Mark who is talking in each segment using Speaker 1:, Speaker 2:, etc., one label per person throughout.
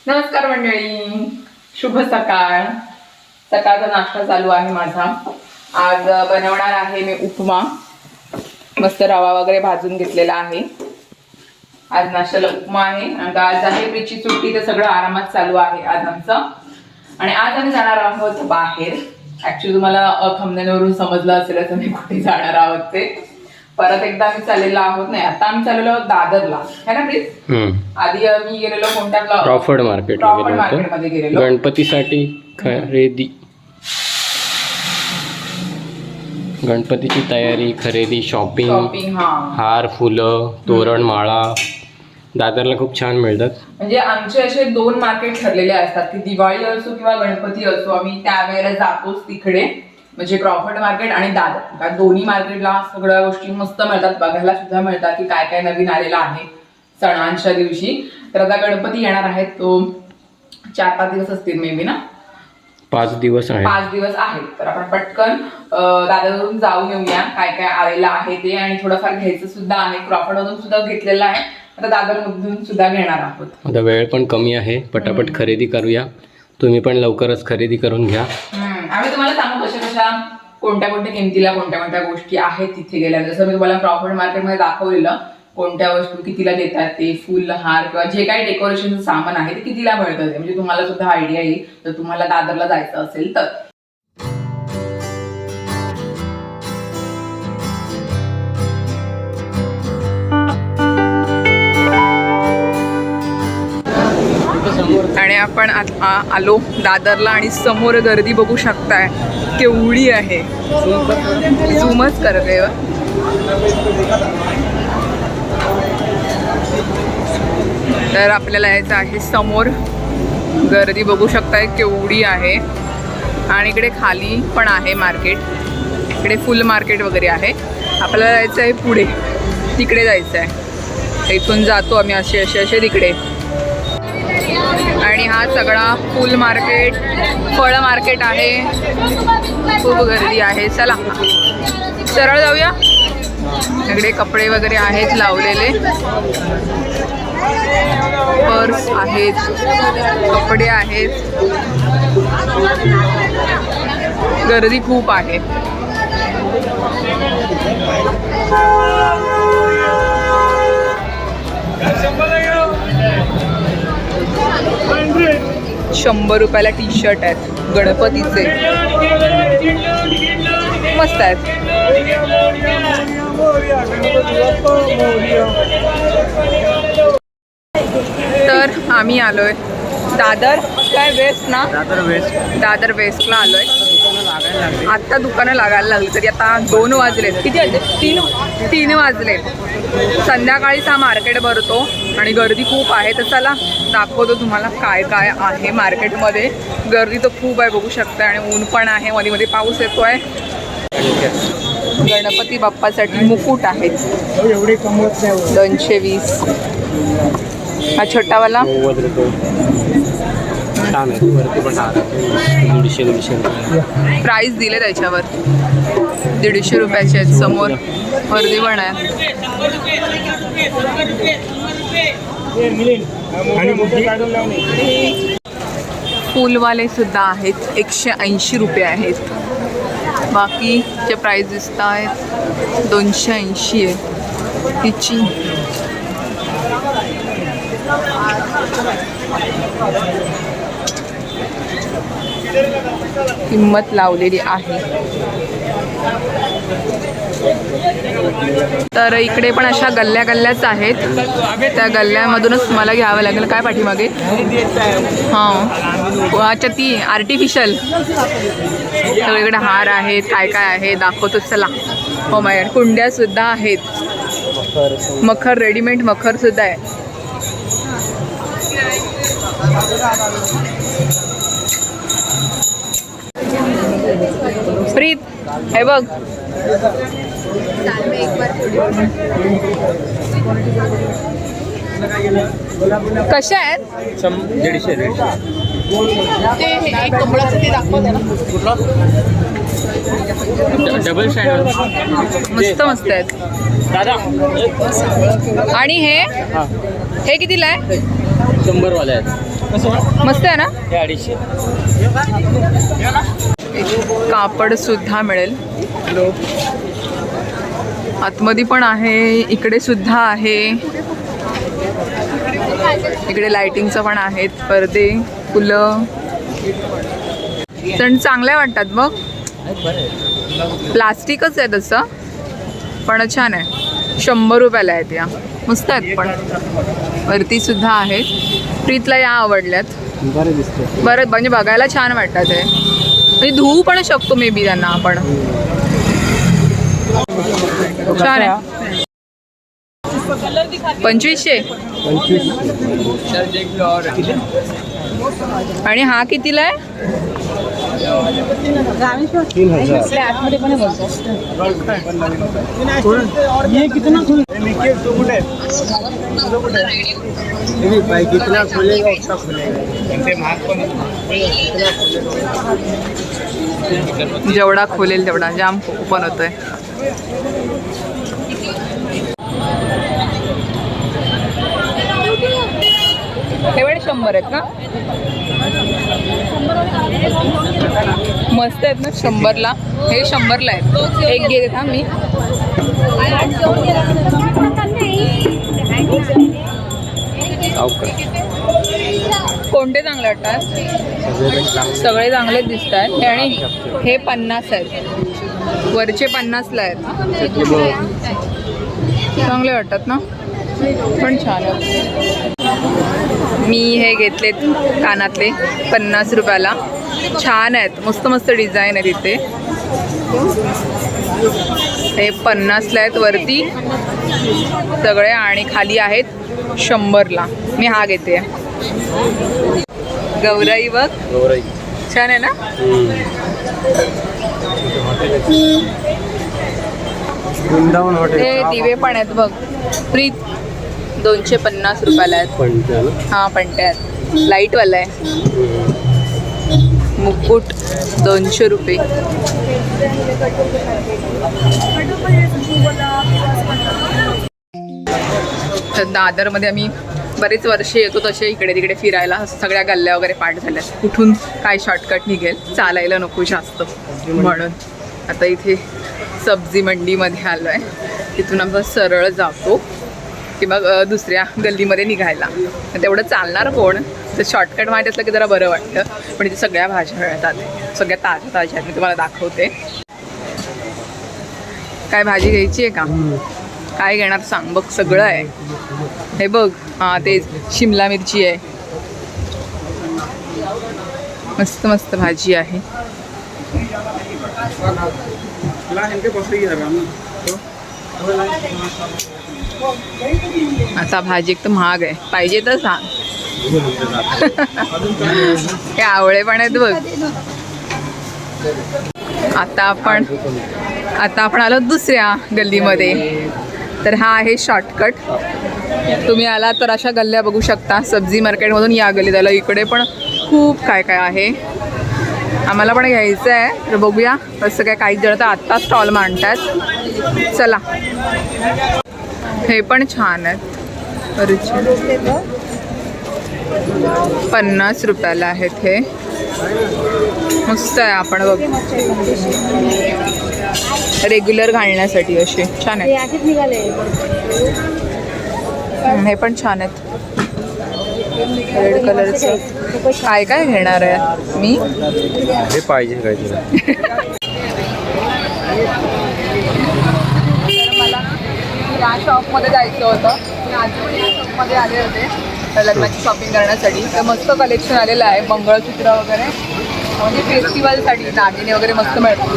Speaker 1: नमस्कार मंडळी, शुभ सकाळ. सकाळचा नाश्ता चालू आहे माझा. आज बनवणार आहे मी उपमा. मस्त रवा वगैरे भाजून घेतलेला आहे. आज नाश्त्याला उपमा आहे आणि आज आहे प्रीची सुट्टी, तर सगळं आरामात चालू आहे आज आमचं. आणि आज आम्ही जाणार आहोत बाहेर. ऍक्च्युली तुम्हाला थंबनेलवरून समजलं असेलच आम्ही कुठे जाणार आहोत ते. परत एकदा आम्ही चाललेलो आहोत. नाही, आता आम्ही चाललेलो आहोत दादरला, है ना प्लीज. आधी आम्ही गेलेलो कोणत्या
Speaker 2: क्रॉफर्ड मार्केटमध्ये
Speaker 1: गेलेलो
Speaker 2: गणपतीसाठी खरेदी, गणपतीची तयारी, खरेदी, शॉपिंग, हार, फुलं, तोरण, माळा दादरला खूप छान मिळतात.
Speaker 1: म्हणजे आमचे असे 2 मार्केट ठरलेले असतात की दिवाळी असो किंवा गणपती असो, आम्ही त्यावेळेला जातोच तिकडे. म्हणजे क्रॉफर्ड मार्केट आणि दादर, कारण दोन्ही मार्केटला सगळ्या गोष्टी मस्त मिळतात, बघायला सुद्धा मिळतात की काय काय नवीन आलेलं आहे सणांच्या दिवशी. तर आता गणपती येणार आहेत, तो 4-5 दिवस असतील मे बी ना.
Speaker 2: 5 दिवस आहे.
Speaker 1: 5 दिवस आहेत. तर आपण पटकन दादरवरून जाऊन येऊया, काय काय आलेलं आहे ते. आणि थोडंफार घ्यायचं सुद्धा आहे. क्रॉफर्ड मधून सुद्धा घेतलेलं आहे, आता दादर मधून सुद्धा घेणार आहोत.
Speaker 2: आता वेळ पण कमी आहे, पटापट खरेदी करूया. तुम्ही पण लवकरच खरेदी करून घ्या.
Speaker 1: आम्ही तुम्हाला सांगू कशा कोणत्या कोणत्या किमतीला कोणत्या कोणत्या गोष्टी आहेत तिथे गेल्या. जसं मी तुम्हाला क्रॉफर्ड मार्केटमध्ये दाखवलेलं, कोणत्या वस्तू कितीला देतात ते, फुल, हार किंवा जे काही डेकोरेशनचं सामान आहे ते कितीला मिळतं ते. म्हणजे तुम्हाला सुद्धा आयडिया येईल जर तुम्हाला दादरला जायचं असेल तर. आणि आपण आता आलो दादरला आणि समोर गर्दी बघू शकताय केवढी आहे. झूमच करते. तर आपल्याला यायचं आहे समोर. गर्दी बघू शकताय केवढी आहे. आणि इकडे खाली पण आहे मार्केट, इकडे फुल मार्केट वगैरे आहे. आपल्याला जायचं आहे पुढे, तिकडे जायचं आहे. इथून जातो आम्ही असे तिकडे. आणि हा सगळा फुल मार्केट, फळ मार्केट आहे. खूप गर्दी आहे. चला सरळ जाऊया. इकडे कपडे वगैरे आहेत लावलेले, पर्स आहेत, कपडे आहेत. गर्दी खूप आहे. ₹100 टी शर्ट आहेत गणपतीचे, मस्त आहेत. तर आम्ही आलोय दादर काय वेस्ट ना, दादर वेस्टला आलोय. आता दुकानं लागायला लागली, तरी आता 2 वाजलेत. किती वाजले? 3 वाजले. संध्याकाळीच हा मार्केट भरतो आणि गर्दी खूप आहे. तर चला दाखवतो तुम्हाला काय काय आहे मार्केटमध्ये. गर्दी तर खूप आहे बघू शकता. आणि ऊन पण आहे, मध्ये मध्ये पाऊस येतोय. गणपती बाप्पासाठी मुकुट आहेत 220. हा छोटावाला
Speaker 2: 150
Speaker 1: प्राइस दिले त्याच्यावर. 150 रुपयाचे आहेत. समोर गर्दी पण आहे. फुलवाले सुद्धा आहेत, 180 रुपये आहेत. बाकीचे प्राइस दिसत आहेत 280 आहे तिची. किंमत लावलेली आहे. तर इकडे पण अशा गल्ल्याच आहेत. त्या गल्ल्यामधूनच मला घ्यावं लागेल. काय पाठीमागे? हां, अच्छा ती आर्टिफिशियल. सगळीकडे हार आहेत, काय काय आहे दाखवतो. चला. हो माय गॉड, कुंड्या सुद्धा आहेत. मखर, रेडीमेड मखर सुद्धा आहे. प्रीत हे बघ. कशा आहेत?
Speaker 2: 150.
Speaker 1: ते एक कमळाचं ते दाखवते ना,
Speaker 2: डबल स्टँड
Speaker 1: मस्त मस्त आहेत
Speaker 2: दादा.
Speaker 1: आणि हे कितीला आहे?
Speaker 2: 100 वाले आहेत.
Speaker 1: मस्त आहे ना.
Speaker 2: हे 250.
Speaker 1: कापड सुद्धा मिळेल. आतमध्ये पण आहे, इकडे सुद्धा आहे. इकडे लाइटिंगचं पण आहेत, पडदे, फुलं. सण चांगल्या वाटतात बघ. प्लास्टिकच आहे तसं, पण छान आहे. 100 रुपयाला आहेत या. मस्त आहेत पण. वरती सुद्धा आहेत. प्रीतला या आवडल्यात. बरं म्हणजे बघायला छान वाटतात आहे. म्हणजे धुवू पण शकतो मे बी त्यांना आपण. छान आहे. 2500. आणि हा कितीला आहे? 3000. जेवढा खोलेल तेवढा. जाम ओपन होतोय. एवढे 100 आहेत ना. मस्त आहेत ना 100ला. हे 100ला आहेत. एक घेते था मी. कोणते चांगले वाटतात? सगळे चांगलेच दिसत आहेत. आणि हे 50 आहेत. वरचे 50ला आहेत. चांगले वाटतात ना, पण छान आहेत. मी हे घेतलेत कानातले 50 रुपयाला. छान आहेत, मस्त मस्त डिझाईन आहे तिथे. हे 50ला आहेत वरती सगळे, आणि खाली आहेत 100ला. मी हा घेते. गौराई बघ, छान आहे ना. हे दिवे पण आहेत बघ. प्रीत 250 रुपयाला आहेत. हां पणत्या आहेत. लाईटवाला आहे. मुकुट 200 रुपये. तर दादरमध्ये आम्ही बरेच वर्षे येतो तसे इकडे तिकडे फिरायला. सगळ्या गल्ल्या वगैरे पाठ झाल्या. कुठून काय शॉर्टकट निघेल, चालायला नको जास्त म्हणून. आता इथे सब्जी मंडीमध्ये आलो आहे. तिथून आपण सरळ जातो की मग दुसऱ्या गल्लीमध्ये निघायला. तेवढं चालणार कोण. तर शॉर्टकट माहीत असलं की जरा बरं वाटतं. पण इथे सगळ्या भाज्या मिळतात, सगळ्या ताज्या ताज्या आहेत. मी तुम्हाला दाखवते. काय भाजी घ्यायची आहे का? काय घेणार सांग. बघ सगळं आहे. हे बघ, हां तेच शिमला मिरची आहे. मस्त मस्त भाजी आहे. आता भाजी एक तर महाग आहे. पाहिजे तर सांग. हे आवळे पण आहेत बघ. आता आपण आलो दुसऱ्या गल्लीमध्ये. तर हा आहे शॉर्टकट. तुम्ही आला तर अशा गल्ल्या बघू शकता. सब्जी मार्केटमधून या गल्लीत आलं. इकडे पण खूप काय काय आहे. आम्हाला पण घ्यायचं आहे, तर बघूया कसं काय. काही जण तर आत्ता स्टॉल मांडतात. चला. हे पण छान आहेत. 50 रुपयाला आहेत हे. मस्त आहे. आपण बघ रेग्युलर घालण्यासाठी असे छान आहेत. हे पण छान आहेत. रेड कलरचं. काय काय घेणार आहे मी.
Speaker 2: हे पाहिजे काय तुला.
Speaker 1: मला या शॉपमध्ये जायचं होतं. मी आधी पण या शॉपमध्ये आले होते लग्नाची शॉपिंग करण्यासाठी. तर मस्त कलेक्शन आलेलं आहे. मंगळसूत्र वगैरे म्हणजे फेस्टिवलसाठी दागिने वगैरे मस्त मिळतात.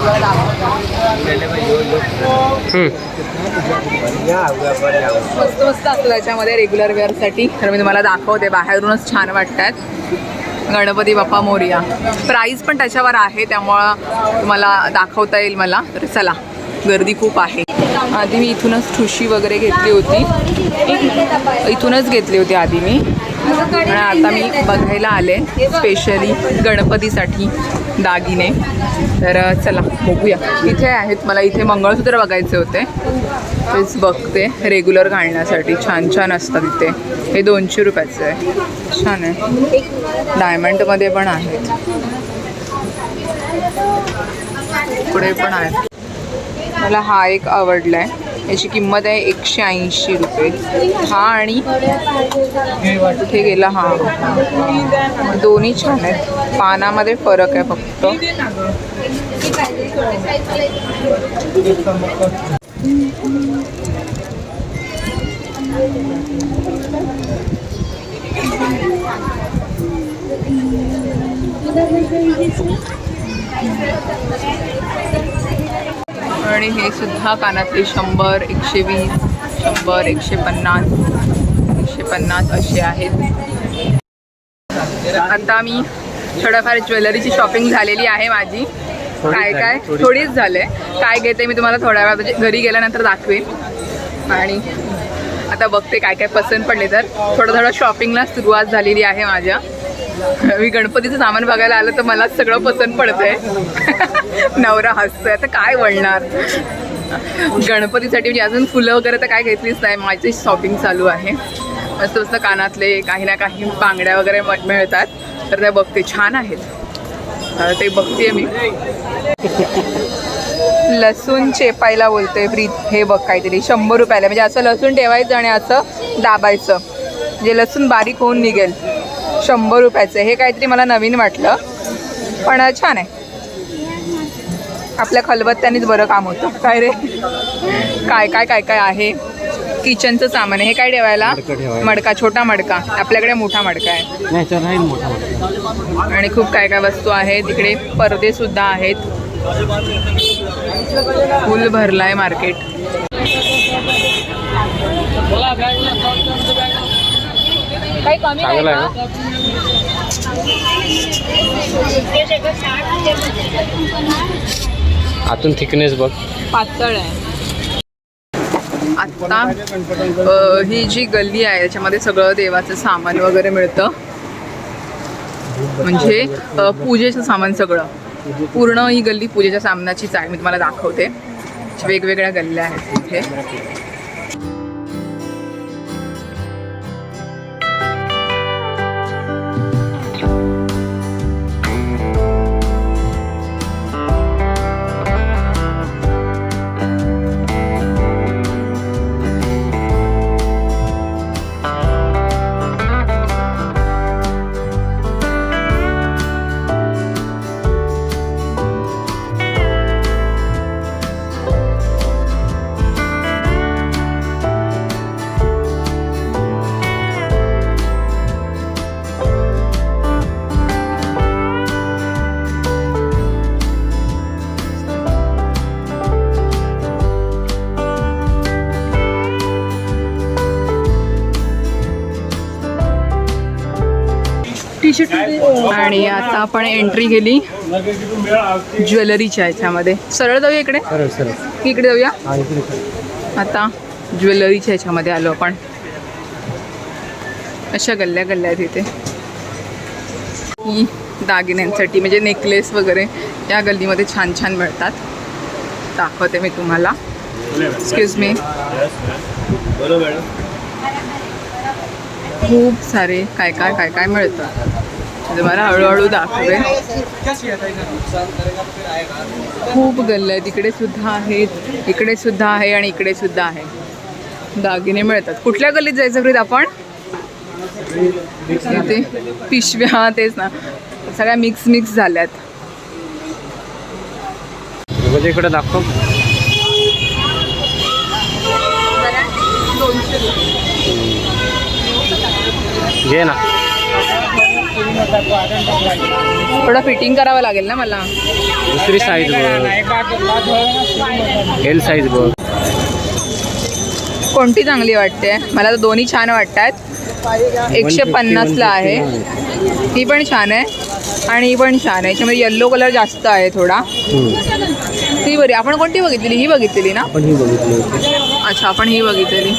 Speaker 1: मस्त मस्त असतं त्याच्यामध्ये रेग्युलर वेअरसाठी. तर मी तुम्हाला दाखवते. बाहेरूनच छान वाटतात. गणपती बाप्पा मोरया. प्राईस पण त्याच्यावर आहे, त्यामुळं तुम्हाला दाखवता येईल मला. तर चला, गर्दी खूप आहे. आधी मी इथूनच ठुशी वगैरे घेतली होती. इथूनच घेतली होती आधी मी. आणि आता मी बघायला आले स्पेशली गणपतीसाठी दागिने. तर चला बघूया. इथे आहेत, मला इथे मंगळसूत्र बघायचे होते, तेच बघते रेग्युलर घालण्यासाठी. छान छान असतात इथे. हे 200 रुपयाचं आहे, छान आहे. डायमंडमध्ये पण आहेत, पुढे पण आहे. मला हा एक आवडला आहे, याची किंमत आहे 180 रुपये. हा आणि कुठे गेला हा, दोन्ही छान आहेत. पानामध्ये फरक आहे फक्त. आणि हे सुद्धा कानातले 100, 120, 100, 150, 150 असे आहेत. आता मी थोडंफार ज्वेलरीची शॉपिंग झालेली आहे माझी. काय थोडीच झाले. काय घेते मी तुम्हाला थोड्या वेळा म्हणजे घरी गेल्यानंतर दाखवेन. आणि आता बघते काय काय पसंत पडले. तर थोडं शॉपिंगला सुरुवात झालेली आहे माझ्या. मी गणपतीचं सामान बघायला आलं तर मलाच सगळं पसंत पडतंय. नवरा हसतोय, आता काय बोलणार. गणपतीसाठी म्हणजे अजून फुलं वगैरे तर काय घेतलीच नाही. माझी शॉपिंग चालू आहे. मस्त मस्त कानातले काही ना काही बांगड्या वगैरे मिळतात, तर त्या बघते. छान आहेत, ते बघते मी. लसूण चेपायला बोलतोय प्रीत. हे बघ काहीतरी 100 रुपयाला, म्हणजे असं लसूण ठेवायचं आणि असं दाबायचं, जे लसूण बारीक होऊन निघेल. 100 रुपयाचं. हे काहीतरी मला नवीन वाटलं, पण छान आहे. आपल्या खलबत्त्यानेच बरं काम होतं. काय रे, काय काय काय काय आहे. किचनचं सामान आहे. हे काय ठेवायला? मडका, छोटा मडका. आपल्याकडे मोठा मडका आहे. आणि खूप काय काय वस्तू आहेत. तिकडे पडदे सुद्धा आहेत. फुल भरलाय मार्केट. काही कमी नाही का?
Speaker 2: आतून थिकनेस बघ,
Speaker 1: पातळ आहे. आता ही जी गल्ली आहे याच्यामध्ये सगळं देवाचं सामान वगैरे मिळतं. म्हणजे पूजेचं सामान सगळं. पूर्ण ही गल्ली पूजेच्या सामानाचीच आहे. मी तुम्हाला दाखवते. वेगवेगळ्या गल्ल्या आहेत इथे. आणि आता आपण एंट्री केली ज्वेलरीच्या ह्याच्यामध्ये. सरळ जाऊया इकडे, इकडे जाऊया. आता ज्वेलरीच्या ह्याच्यामध्ये आलो आपण. अशा गल्ल्या गल्ल्या आहेत इथे. ही दागिन्यांसाठी म्हणजे नेकलेस वगैरे या गल्लीमध्ये छान छान मिळतात. दाखवते मी तुम्हाला. Excuse me. खूप सारे काय काय काय काय मिळतं. मला हळूहळू दाखवे. खूप गल्ल्या आहेत. इकडे सुद्धा आहेत, इकडे सुद्धा आहे आणि इकडे सुद्धा आहे. दागिने मिळतात. कुठल्या गल्लीत जायचं प्रीत आपण? इथे पिशव्या, तेच ना, सगळ्या मिक्स झाल्यात.
Speaker 2: म्हणजे इकडे दाखव. घे ना.
Speaker 1: थोडं फिटिंग करावं लागेल ना मला.
Speaker 2: दुसरी साईज बघ, एल साईज बघ.
Speaker 1: कोणती चांगली वाटते? मला तर दोन्ही छान वाटतात. 150ला आहे. ही पण छान आहे आणि ही पण छान आहे. याच्यामध्ये येल्लो कलर जास्त आहे थोडा. ती बरी. आपण कोणती बघितलेली? ही बघितलेली ना? अच्छा, आपण ही बघितलेली.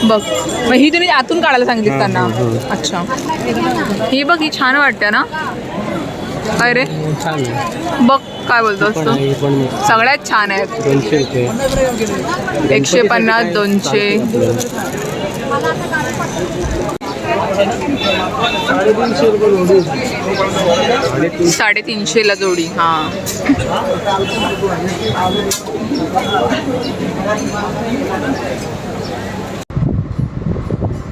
Speaker 1: बघ, मग ही तुम्ही आतून काढायला सांगितली त्यांना. अच्छा, ही बघ, ही छान वाटते ना. काय रे
Speaker 2: छान आहे.
Speaker 1: बघ काय बोलतोस
Speaker 2: पण
Speaker 1: तू
Speaker 2: आहे, पण मस्त.
Speaker 1: सगळ्यात छान आहेत
Speaker 2: 200 रुपये
Speaker 1: 150 200 350ला जोडी हां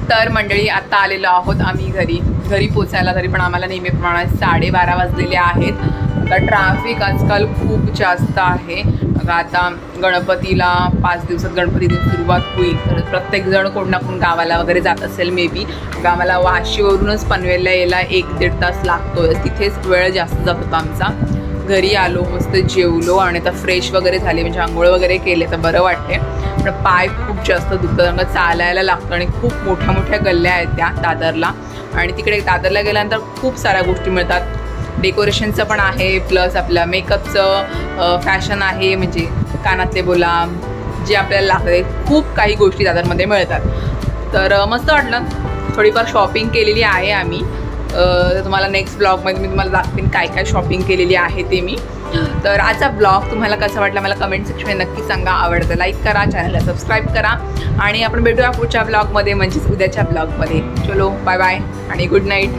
Speaker 1: तर मंडळी आता आलेलो आहोत आम्ही घरी पोचायला तरी पण आम्हाला नेहमीप्रमाणे 12:30 वाजलेले आहेत. आता ट्रॅफिक आजकाल खूप जास्त आहे. आता गणपतीला 5 दिवसात गणपतीची सुरुवात होईल तर प्रत्येकजण कोण ना कोण गावाला वगैरे जात असेल मे बी. आम्हाला वाशीवरूनच पनवेलला यायला 1-1.5 तास लागतो. तिथेच वेळ जास्त जात होता आमचा. घरी आलो मस्त जेवलो आणि आता फ्रेश वगैरे झाले म्हणजे आंघोळ वगैरे केले तर बरं वाटते. पण पाय खूप जास्त दुखतात कारण चालायला लागतं आणि खूप मोठ्या मोठ्या गल्ल्या आहेत त्या दादरला. आणि तिकडे दादरला गेल्यानंतर खूप साऱ्या गोष्टी मिळतात. डेकोरेशनचं पण आहे प्लस आपलं मेकअपचं फॅशन आहे म्हणजे कानातले बोला जे आपल्याला लागते खूप काही गोष्टी दादरमध्ये मिळतात. तर मस्त वाटलं. थोडीफार शॉपिंग केलेली आहे आम्ही. तुम्हाला नेक्स्ट ब्लॉगमध्ये मी तुम्हाला दाखवेन काय काय शॉपिंग केलेली आहे ते मी. तर आजचा ब्लॉग तुम्हाला कसा वाटला मला कमेंट सेक्शनमध्ये नक्की सांगा. आवडतं लाईक करा, चॅनलला सबस्क्राईब करा आणि आपण भेटूया पुढच्या ब्लॉगमध्ये म्हणजेच उद्याच्या ब्लॉगमध्ये. चलो बाय बाय आणि गुड नाईट.